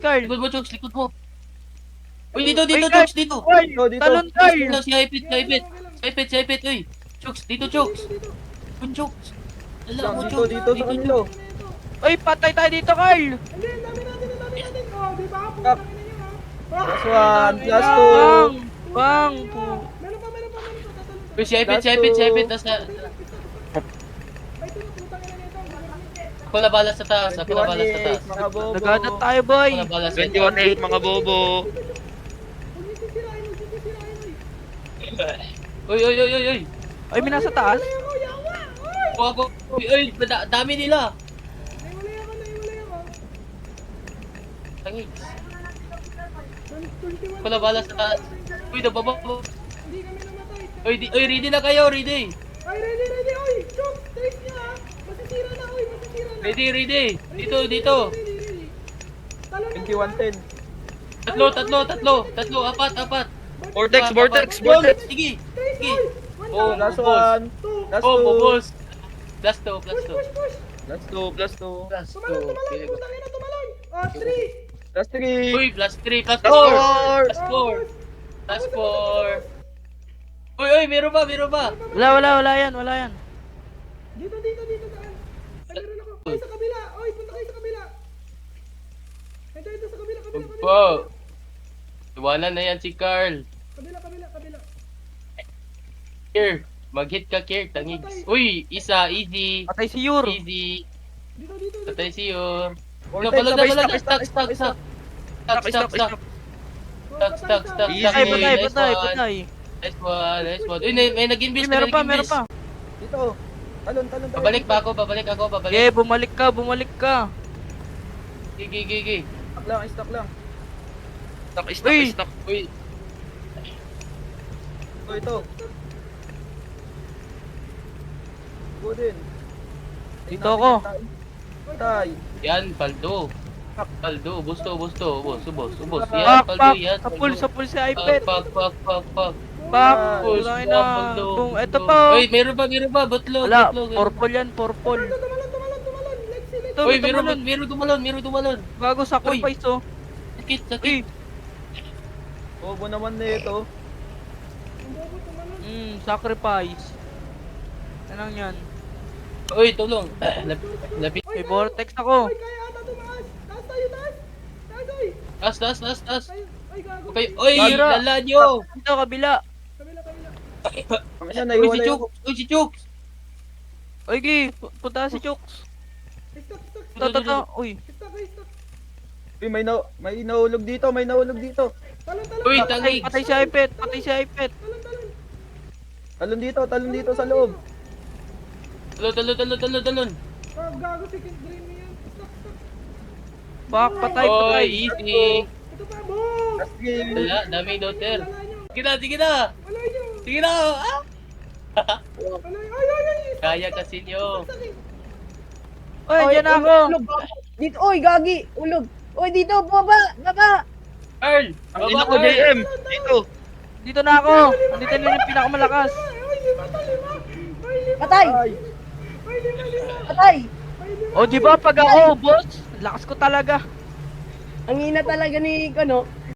Carl. Likod mo, Chokes, likod mo. Uy, dito, Uy, Carl. Chokes, dito. Uy, Dito. talon, Chokes, Carl. dito, si Hypit, si Hypit. Si Hypit, si Hypit, uy. Chokes, dito, Chokes. Uy, Chokes. Ala mo, Dito, Chokes. dito sa kanila. Uy, patay tayo dito, Carl. Hindi, ang dami natin. Oh, di ba? Ah. Putang ina niyo, ha? Plus one, plus Bang, two. bang. Meron pa. Tatalon. Uy, si Hypit, si Hypit, si Hypit. Nasa, Ay, ito na, putang ina nito. ako na balas sa taas, ako na balas sa taas. 21-8, mga bobo. Nagadat tayo, boy. Ako na balas sa taas. 21-8 mga bobo. Huwag niyo sisirain, uy. Uy, uy, uy, uy, uy. Ay, may nasa taas. Ay, ako, yawa! Uy! Ako, ako. Uy, uy, dami nila. Naiwalay ako. Tangi. 21. Ako na balas sa taas. Uy, nababa. Hindi kami namatay. Uy, ready na kayo, ready. Ay, ready. Uy, Chok, taste niya, ha? Masisira na, uy. Ready, ready. Dito. Ready. Talon na. 21-10. Tatlo, apat. Vortex, Apat, vortex, apat. vortex. Sige. Trace, uy. One Oh, down. Plus boss. one. Two. Plus Oh, two. bubos. Plus 2. Push. Plus two, plus two. Tumalon. Putang ina, tumalon. Oh, three. Plus three. Uy, plus 3, plus 4. Plus four. Plus 4. Plus 4. Uy, meron ba? Wala yan. Dito, daan. Ay, meron ako. Uy, sa kabila. Uy, punta kayo sa kabila. Ito, sa kabila. Wow. Iwanan na yan si Carl. Kabila. Here. Mag-hit ka, Kier. Tangig. Uy, isa. Easy. Patay si Yor. Easy. Dito. Patay si Yor. Vortex, Balag. stop. Stuck. Stop. Easy. Patay. Nice one. Uy, may nag-invest. Uy, meron pa. Dito. Talon tayo. Babalik ako. Okay, bumalik ka. Gigi. Stock lang. Uy. Stop. Uy, Ito. Go din. Dito ako. Tay. yan, paldo. Ubos. Yan, Pak. paldo, yan. Sa pool si iPad. Pak. Pak. Push, Kulay pak, na. paldo. Boom, eto pa. Uy, meron pa. Butlog. Wala, purple yan, purple. Tumalon. Let's see. Ito, Uy, ito meron tumalon. Bago sacrifice, oh. Sakit. Uy. Bobo naman na ito. Sacrifice. Anong yan? Uy, tulong. Lapit. May vortex ako. Uy, kaya ata tumaas. Taas tayo. Uy. Taas. Ay, gago. Okay. Uy, Tira. lala nyo. Dito, kabila. Kabila. Ang isa, Uy, naiwala yung... si Chooks. Uy, Gi. Punta si Chooks. Stop. Ito. Uy. Stop. Uy, may nahulog dito. Talon. Uy, Patay tangig. si iPad. Talon dito sa loob. Talon. Oh, gago, second brain mo yan. Stop. Pak, patay. Oy, easy. Ito pa, boom. Last game. Wala, daming daughter. Wala nyo. Sige na. Wala nyo. Sige na. Wala nyo. Ay. Kaya kasi nyo. Uy, dyan ako. Dito, oy, gagi, ulog. Oy, dito, baba. Earl. Ang ina ko, JM. Dito. Dito na ako. Andito na yung pinakamalakas. Ay, lima. Patay, Ay. patay. O, di ba pag ako, boss? Lakas ko talaga. Ang ina talaga ni, ano,